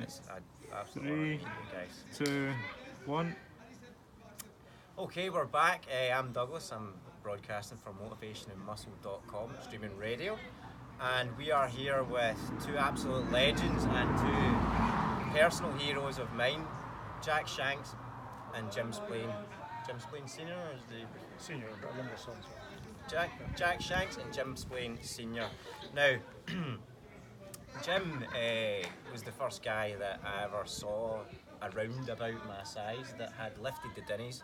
guys. I absolutely love meeting you guys. 3, 2, 1. Okay, we're back. I'm Douglas. I'm broadcasting from motivationandmuscle.com, streaming radio. And we are here with two absolute legends and two personal heroes of mine, Jack Shanks and Jim Splaine. Jim Splaine Snr, or is the Senior, but younger son. Jack Shanks and Jim Splaine Snr. Now, Jim was the first guy that I ever saw around about my size that had lifted the dinnies,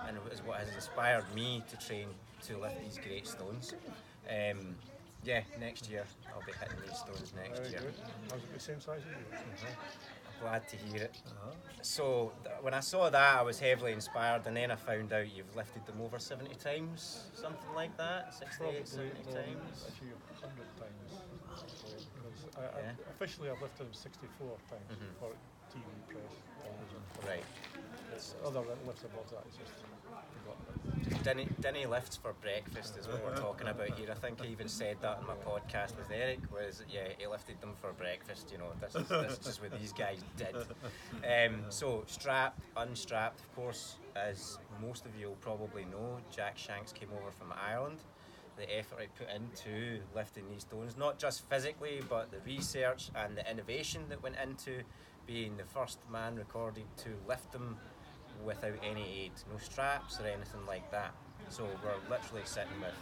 and it was what has inspired me to train to lift these great stones. Next year I'll be hitting these stones next year. Good. I was at the same size as you. Glad to hear it. So when I saw that, I was heavily inspired, and then I found out you've lifted them over 70 times, something like that, 68, 70 times. A few hundred times. I officially I've lifted them 64 times for TV, press, television. Right. Other lifts above that, it's just forgotten. Dinny lifts for breakfast is what we're talking about here. I think I even said that in my podcast with Eric, he lifted them for breakfast, this is just what these guys did. So strapped, unstrapped, of course, as most of you will probably know, Jack Shanks came over from Ireland. The effort I put into lifting these stones, not just physically, but the research and the innovation that went into being the first man recorded to lift them without any aid, no straps or anything like that. So we're literally sitting with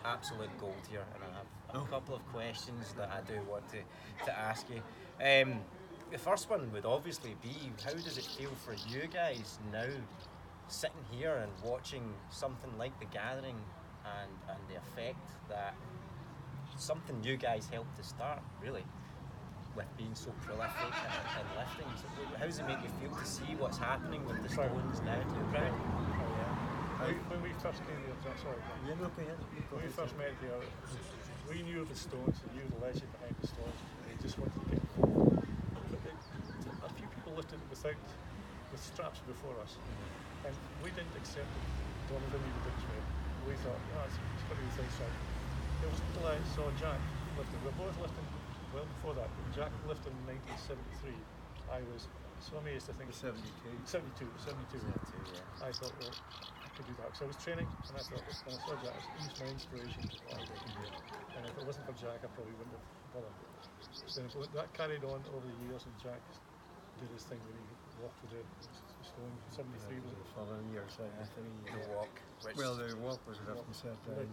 absolute gold here, and I have a couple of questions that I do want to ask you. The first one would obviously be, how does it feel for you guys now sitting here and watching something like The Gathering and the effect that something you guys helped to start, really, with being so prolific and lifting? So how does it make you feel to see what's happening with the stones now? When we first came here, when we first met here, we knew of the stones, we knew the legend behind the stones, and we just wanted to get involved. But a few people lifted it with straps before us, and we didn't accept it. Donovan even didn't swear. We thought, it's got to be things right. It was until I saw Jack lifting. We were both lifting well before that. Jack lifted in 1973. I was so amazed to think 72. 72. I thought, well, I could do that. So I was training, and I thought, when I saw Jack, he's my inspiration. And if it wasn't for Jack, I probably wouldn't have bothered. So that carried on over the years, and Jack did his thing when he walked with the stone. 73 was it? Following year, 73. The walk. Well, the walk was left and set down.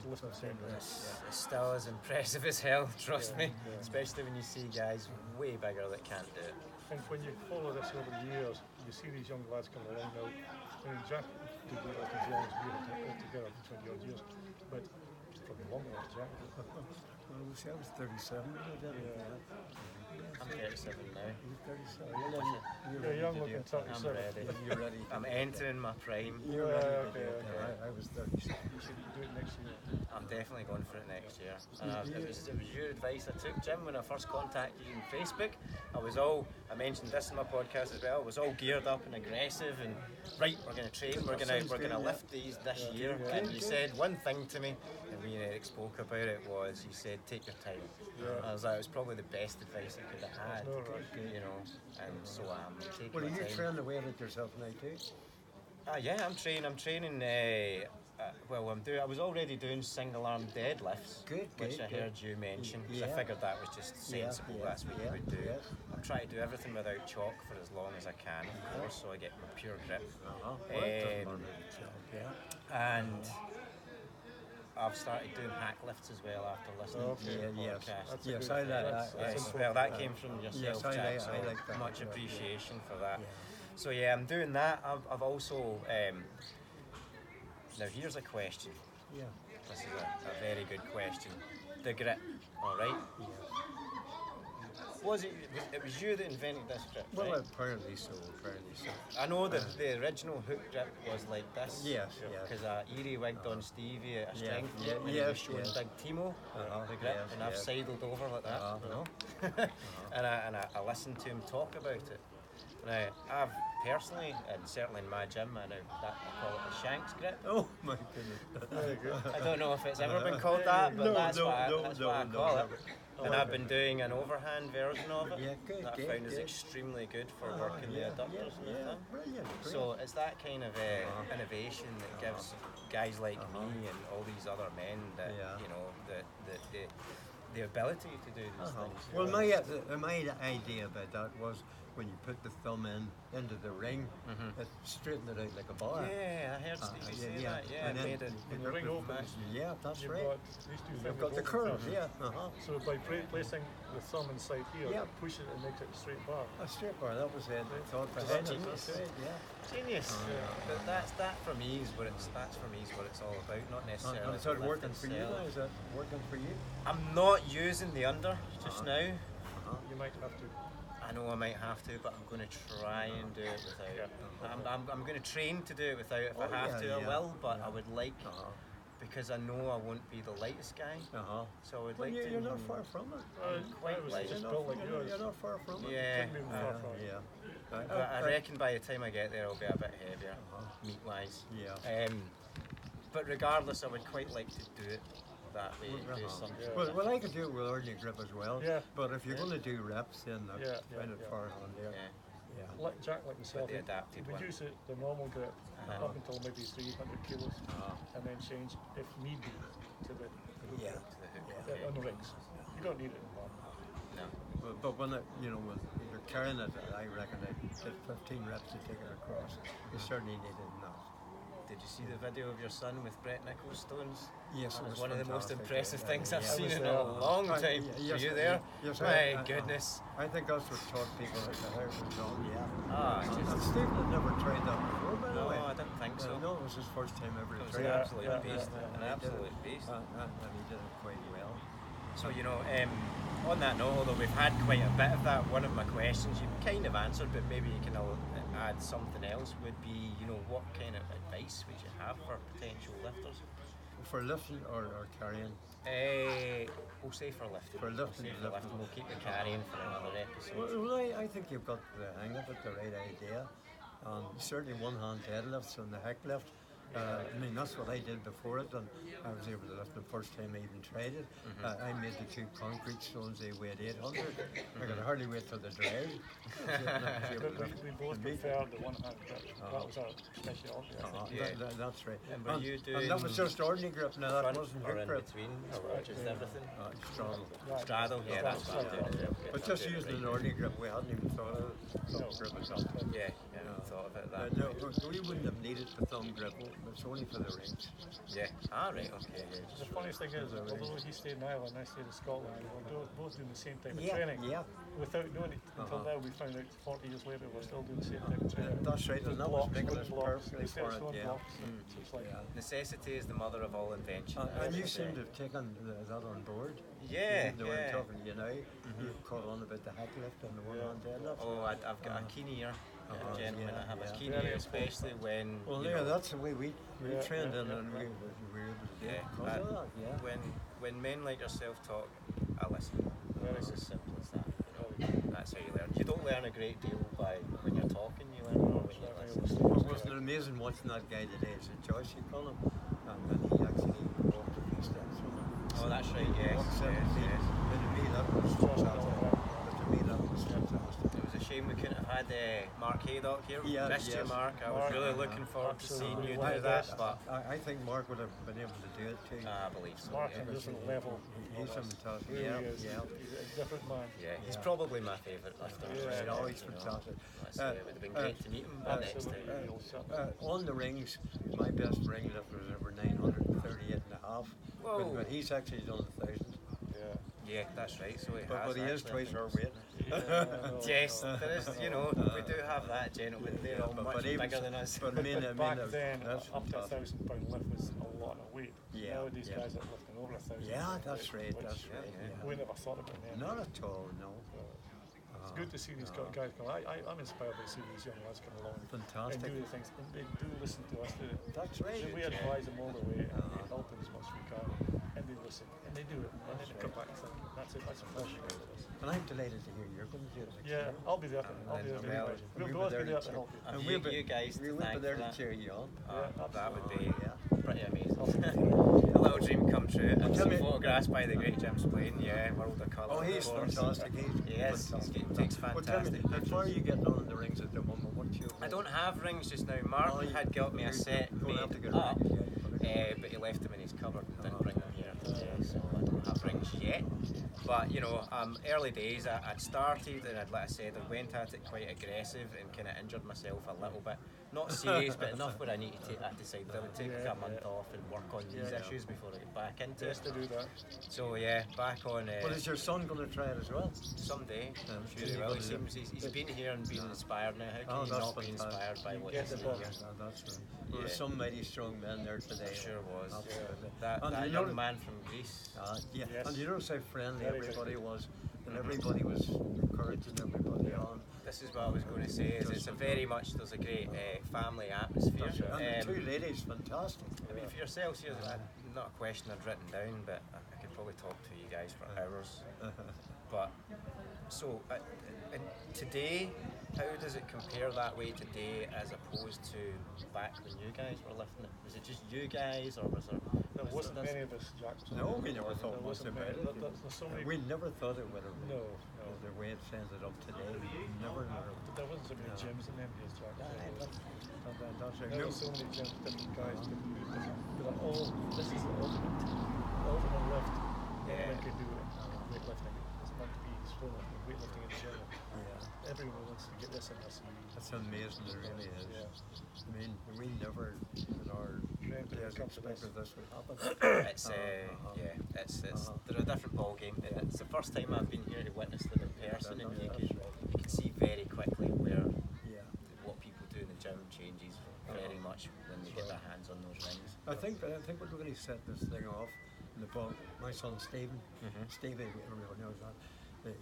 It's still as impressive as hell, trust me. Especially when you see guys way bigger that can't do it. And when you follow this over the years, you see these young lads coming along now. I mean, Jack did it as long as we had together for 20 odd years, but it's probably longer than Jack. Well, we see I was 37 when I did it. I'm 37 now. You're young looking 37. I'm ready. You're ready. I'm entering my prime. You're ready. Okay. I was 37. You should do it next year. I'm definitely going for it next year. And it was your advice I took, Jim, when I first contacted you on Facebook. I mentioned this in my podcast as well, I was all geared up and aggressive and right, we're going to train, we're going to lift these this year. And you said one thing to me, and me and Eric spoke about it, was you said, take your time. I was like, it was probably the best advice I could have had, and so I'm taking Well, are my you time. trying to wave at yourself now too? I'm training. I was already doing single arm deadlifts, which I heard you mention. Because I figured that was just sensible. That's what you would do. I'm trying to do everything without chalk for as long as I can, of course, so I get my pure grip. And I've started doing hack lifts as well after listening to your podcast. Yes, I like that. That came from yourself, Jack. So I like that. much appreciation for that. So I'm doing that. I've also now here's a question. This is a very good question. The grip, all right? It was you that invented this grip, right? Well, apparently so. I know that the original hook grip was like this. Yes. Because Eerie wigged on Stevie at a strength Yeah, when he was showing Big Timo the grip, and I've sidled over like that, and I listened to him talk about it. Now, I've personally, and certainly in my gym, I call it the Shanks grip. Oh my goodness. I don't know if it's ever been called that, but that's what I call it. and I've been doing an overhand version of it. Yeah, good, that I good, found is good. extremely good for working the adductors and the thing. Brilliant. So it's that kind of innovation that gives guys like me and all these other men that you know the ability to do these things. Well, my idea about that was when you put the thumb into the ring, it straightened it out like a bar. Yeah, I heard Stevie say that. Yeah, and it then made it. When the ring opens, yeah, that's you've right. got these two You've fingers got the open. curve, yeah. So by placing the thumb inside here, push it and makes it a straight bar. A straight bar, that was it. I thought That's behind it. genius. That's right, yeah. Genius. But that for me is what it's all about, not necessarily. Is that the working lift for you itself. now? Is that working for you? I'm not using the under just now. You might have to. I know I might have to, but I'm going to try and do it without. I'm going to train to do it without. If I have to, I will. But I would like, because I know I won't be the lightest guy. So I would like to. You're not far from it. Quite light. Just built like yours. You're not far from it. Yeah. Couldn't be far from it. But I reckon by the time I get there, I'll be a bit heavier, meat-wise. Yeah. But regardless, I would quite like to do it that way. Do something. Well, I could do it with ordinary grip as well. Yeah. But if you're going to do reps, then find it far on there. Like Jack, like myself, the adapted would one. use it the normal grip up until maybe 300 kilos, and then change if need be to the hook grip, on the rings. You don't need it in the bar. No. But when when you're carrying it, I reckon I did 15 reps to take it across. You certainly needed enough. Did you see the video of your son with Brett Nichols' stones? Yes, That it was was one of the most fantastic. impressive things I've I seen was in there. a long time. Were you there? Yes, My goodness. I think that's what taught people how it was done, Just, And Stephen had never tried that before, by the no, way. I didn't think so. No, it was his first time ever It was tried an it. absolute beast. An absolute beast. And he did it quite well. So, on that note, although we've had quite a bit of that, one of my questions you kind of answered, but maybe you can add something else, would be, what kind of advice would you have for potential lifters? For lifting or carrying? We'll say for lifting. For lifting, We'll keep the carrying for another episode. Well, I think you've got the hang of it, the right idea. Certainly one-hand deadlifts and the hip lift. That's what I did before it, and I was able to lift the first time I even tried it. I made the two concrete stones, they weighed 800. I could hardly wait for the dry. We both preferred the one-hand grip. That was our specialty, I think. That's right. And that was just ordinary grip, now that front wasn't or hook in grip. between, or just everything? Straddle. Straddle, yeah, that's what I'm doing. But just using an ordinary grip, we hadn't even thought of thumb grip at all. Yeah, thought about that. No, we wouldn't have needed the thumb grip, it's only for the rings. Yeah, right, okay. The funniest thing is, although he stayed in Ireland and I stayed in Scotland, we were both doing the same type of training. Without knowing it until now, we found out 40 years later we're still doing the same type of training. That's right, and that was making us perfectly Instead for of it, stone yeah. blocks, so it's like, Necessity is the mother of all invention. And you seem to have taken that on board. Yeah, They weren't talking to you now. You've caught on about the hack lift and the one-hand deadlift. Oh, I've got a keen ear, gentlemen. I have a keen ear, especially when. Well, that's the way we trained in, and we were able to do it because of that, When men like yourself talk, I listen. It's as simple as that. That's how you learn. You don't learn a great deal by when you're talking. You learn more when you listen. Well, wasn't it amazing watching that guy today? It's a Joyce, you call him, and he actually walked a few steps with him. Oh, that's right. Yes. Walked 7 feet. And to me, that was fantastic. But to me, that was fantastic. It was a shame we couldn't have had Mark Haydock here. Missed you, Mark. I was really looking forward to seeing you do that. But I think Mark would have been able to do it too. I believe so. Mark's on a different level. He's fantastic. Really is. He's a different man. Yeah, he's probably my favourite lifter. He's always fantastic. It would have been great to meet him next time. On the rings, my best ring lift was over 938 and a half. But he's actually done 1,000. Yeah, that's right. So he has. But he is twice our weight. Yes, there is. We do have that gentleman. They're all much bigger than us. But Back then, up to £1,000 lift was a lot of weight. Yeah, Nowadays, guys are lifting over 1,000. Yeah, that's right. That's right. We never thought about that. Not at all. No. It's good to see these guys come. I'm inspired by seeing these young lads come along Fantastic. and do the things. And they do listen to us. That's right. We advise them all the way and we help them as much as we can. And they listen and they do it. And then they come back and think, that's it, that's a pleasure. And I'm delighted to hear you're going to do it next year. I'll be there. I'll be there. We'll both be there to help you. And you guys we'll be there to cheer you on. That would be pretty amazing. A little dream come true. And some photographs by the great Jim Splaine, world of colour. Oh, he's fantastic. Yes, he takes fantastic pictures. How far are you getting on in the rings at the moment? What's your I don't have rings just now. Mark had got me a set made up, but he left them in his cupboard and didn't bring them here today, so I don't have rings yet. But early days, I'd started and like I said, I went at it quite aggressive and kind of injured myself a little bit. Not serious, but enough where I decided I would take a month off and work on these issues before I get back into it. To do that. So back on. Well, is your son going to try it as well? Someday, I'm sure he will. He's been here and been inspired now. How can he not be inspired by what he's seeing here? That's right. There were some mighty strong men there today. There sure was. Absolutely. That young man from Greece. Yes. And you notice how friendly everybody was, and Mm-hmm. everybody was encouraging everybody on. This is what I was going to say. Is there's a great family atmosphere. And the two ladies, fantastic. I mean, for yourselves here, not a question I've written down, but I could probably talk to you guys for hours. But so, and today, how does it compare that way today as opposed to back when you guys were lifting it? Was it just you guys, or was there? There wasn't many of us, Jack. No, we never thought much about it. We never thought it would have. No. The way it's ended up today, never. There wasn't so many gyms in them days, Jack. That's right. There were so many gyms, different guys, different all. This is the ultimate lift. Anyone could do it. Weightlifting. It's meant to be strong. Weightlifting in general. Everyone wants to get this in us. That's amazing. It really is. I mean, we never in our days expected this would happen. It's they're a different ball game, and it's the first time I've been here to witness them in person, and you can see very quickly where what people do in the gym changes very much when they get their hands on those rings. I think what really set this thing off in the ball. My son Stephen, Stevie, everyone knows that.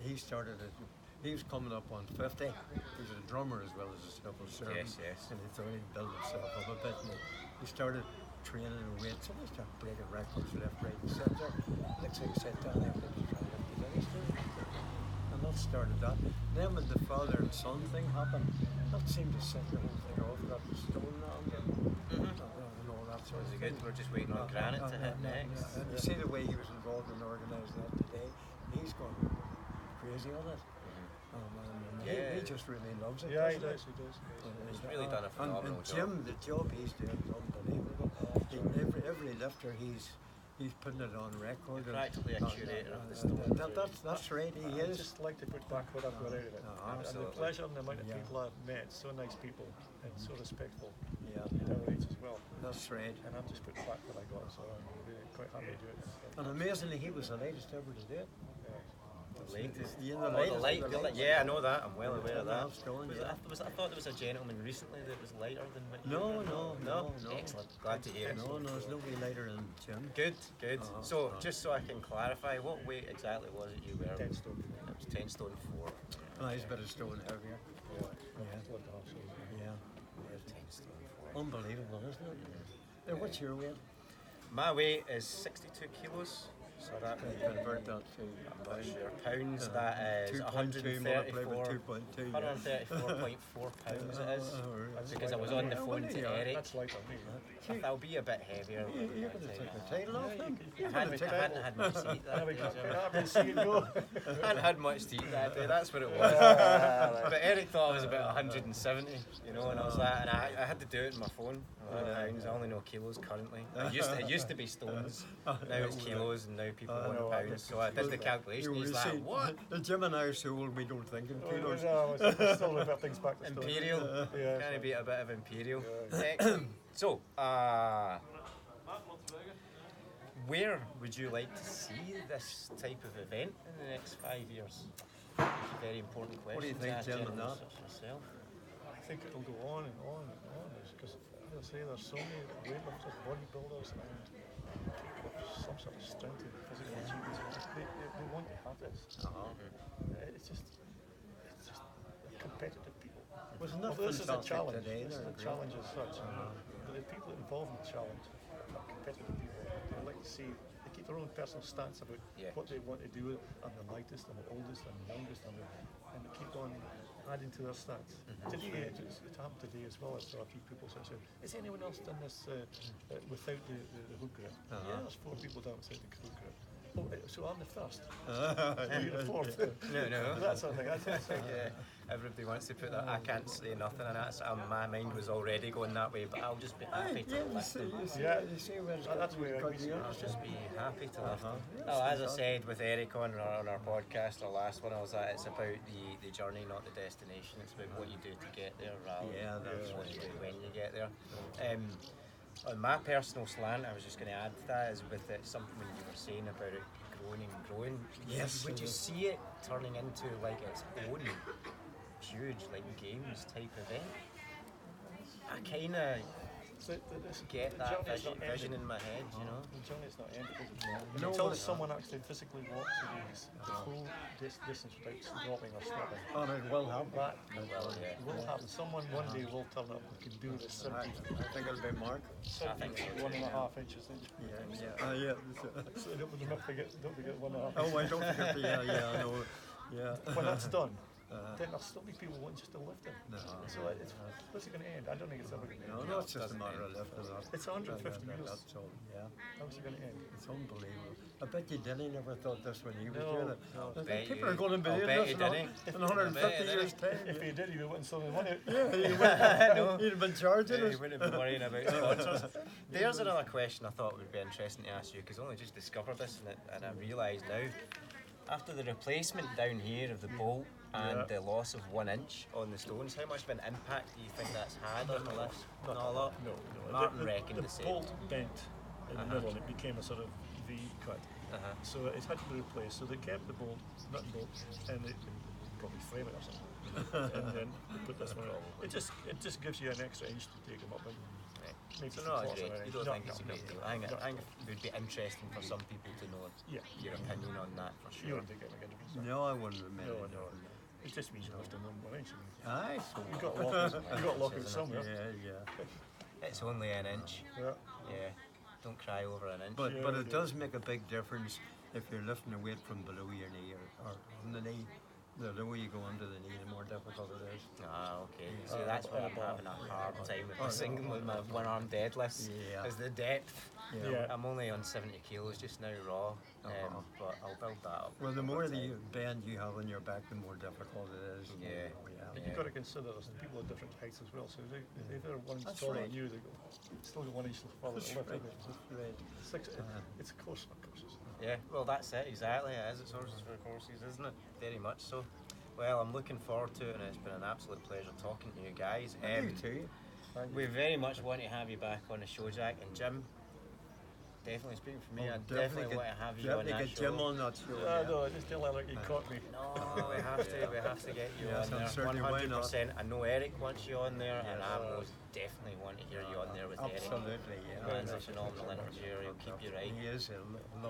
He started it. He was coming up on 50. He was a drummer as well as a civil servant. Yes. And he thought he'd build himself up a bit. And he started training in weights. So he started breaking records left, right, and centre. Next thing he said, down there, and that started that. Then when the father and son thing happened, that seemed to set the whole thing off. That was stone and all that sort of thing. Good. We're just waiting on Granite to hit next. And you see the way he was involved in organising that today. He's gone crazy on it. He just really loves it. Yeah, he does. He's really done a phenomenal job. Jim, the job he's doing is unbelievable. Every lifter he's putting it on record. Practically a curator of the stone. That's right. He is. I just like to put back what I've got out of it. And the pleasure and the amount of people I've met, so nice people and so respectful. At our age as well. That's right. And I'm just putting back what I got, so I'm really quite happy to do it. And amazingly, he was the latest ever to do it. Latest. The I know that. I'm well aware of that. I thought there was a gentleman recently that was lighter than what you No. Excellent. Glad to hear. No, there's nobody lighter than Jim. Good. So, just so I can clarify, what weight exactly was it you were? 10 stone. It was 10 stone 4. And he's a bit of stone heavier. 10 stone 4. Unbelievable, isn't it? What's your weight? My weight is 62 kilos. So that would convert that to pounds. That is 134.4 pounds. It is because I was on the phone to Eric. That's like me. I'll be a bit heavier. You're going to take the title off him. I hadn't had much to eat that day. I hadn't had much to eat that day. That's what it was. But Eric thought I was about 170, and I was like, and I had to do it in my phone. Pounds. I only know kilos currently. It used to be stones. Now it's kilos, and now people want pounds. So I did the calculation. He's like, what? The Jim and I are so old we don't think in kilos. Still a bit things back to Imperial. Kind of be a bit of imperial. Excellent. So, where would you like to see this type of event in the next 5 years? It's a very important question. What do you think, Jim, on that? I think it'll go on and on and on. Because, as I say, there's so many weightlifters, bodybuilders, and people with some sort of strength and physical achievements. They want to have this. It's just competitive people. Wasn't that this is a challenge. Today, this is a challenge as such. But the people involved in the challenge are competitive people. They like to see, they keep their own personal stance about what they want to do. I'm the lightest, I'm the oldest, I'm the youngest, and they keep on adding to their stats. Today, it happened today as well. I saw a few people saying, has anyone else done this without the hook grip? Yeah, there's 4 people done without the hook grip. Oh, so I'm the first. You're the fourth. No. That sort of thing. Yeah, everybody wants to put that. I can't say nothing, and that's my mind was already going that way. But I'll just be happy to lift them. That's where I'll just be happy to lift them. Well, as I said with Eric on our podcast, our last one, I was that it's about the journey, not the destination. It's about what you do to get there, rather than what you do when you get there. On my personal slant, I was just going to add to that is with it, something when you were saying about it growing. Yes. Would you see it turning into like its own huge like games type event? I kind of get that vision in my head, you know. The journey's not ended. Until someone actually physically walks the full distance without dropping or stopping. Oh, it will happen. That will happen. Someone one day will turn up and can do this 70. I think it'll be Mark. 1.5 inches. Yeah. So don't forget 1.5. Oh, I don't forget the, I know. Yeah. When that's done, then there'll still be people wanting just to lift it. No. So what's it going to end? I don't think it's ever going to end. No, it's just a matter of lifting it up. It's 150 years. That's all, yeah. How's it going to end? It's unbelievable. I bet you Denny never thought this when he was No, doing it. no. I think people are going to be doing this in 150 years' time. If he did, he would win some money. He'd have been charging us. He wouldn't have been worrying about sponsors. There's another question I thought would be interesting to ask you, because I only just discovered this and I realise now, after the replacement down here of the bolt and the loss of 1 inch on the stones, how much of an impact do you think that's had on the lift? Not a lot? No. Martin reckoned the same. The bolt bent in the middle and it became a sort of V cut. So it had to be replaced. So they kept the bolt, nut and bolt, and they probably frame it or something. And then they put this one on. It just gives you an extra inch to take them up. And so not great. You don't think it's a great deal? I think it would be interesting for some people to know your opinion on that for sure. You wouldn't think it No, I wouldn't admit No. it. It just means you're lifting them 1 inch. Aye, so You got lockers somewhere. yeah. It's only an inch. Yeah. Don't cry over an inch. But it does make a big difference if you're lifting a weight from below your knee or on the knee. The lower you go under the knee, the more difficult it is. Okay. See, that's why I'm having a hard time with my one-arm deadlifts. Is the depth. I'm only on 70 kilos just now raw, but I'll build that up. Well, the more the bend you have on your back, the more difficult it is. But you've got to consider there's people at different heights as well. So if they're 1 inch taller than you, they still got 1 inch further to lift. It's a course for courses. Yeah, well that's it, exactly. It is, it's horses for courses, isn't it? Very much so. Well, I'm looking forward to it, and it's been an absolute pleasure talking to you guys. You too. We very much want to have you back on the show, Jack, and Jim. Definitely speaking for me, I definitely want to have you on that show. Jim on that show. No, just tell Eric you caught me. No, we have to get you on there. 100%. I know Eric wants you on there, and I most definitely want to hear you on there with Eric. Absolutely, Man's a phenomenal interviewer. He'll keep you right. He is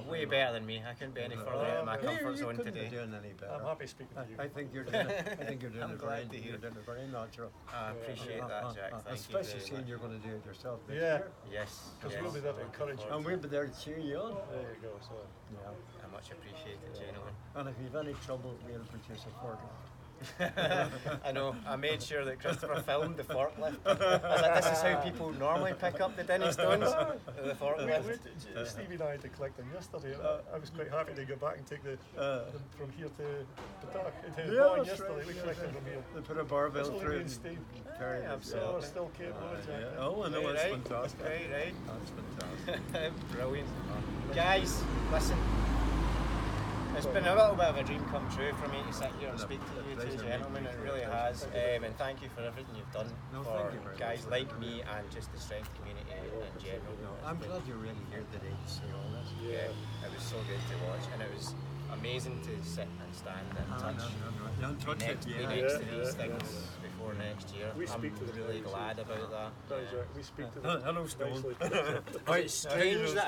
Way better than me. I couldn't be any further out of my comfort zone today. Doing any better. I'm happy speaking to you. I think you're doing it very natural. I appreciate that, Jack. Thank especially you seeing you're going to do it yourself. Yes. Because we'll be there to encourage you. And we'll be there to cheer you on. There you go. So. I much appreciate it, gentlemen. And if you've any trouble, we'll produce a forklift. I know. I made sure that Christopher filmed the forklift. I was like, this is how people normally pick up the Denny Stones. The forklift. Stevie and I had to collect them yesterday. I was quite happy to go back and take them from here to Patak. Yeah, yesterday. Right. We collected them here. They put a barbell through it. Very absolutely. We're still capable of it. Oh, I know, it's fantastic. Right. That's fantastic. Brilliant. Guys, listen. It's been a little bit of a dream come true for me to sit here and speak to you two gentlemen. It really has. And thank you for everything you've done for guys like me and just the strength community in general. I'm glad you're really here today to see all this. Yeah, it was so good to watch, and it was amazing to sit and stand and touch next to these things before next year. I'm really glad about that. We speak to them. Hello, Stone. It's strange that I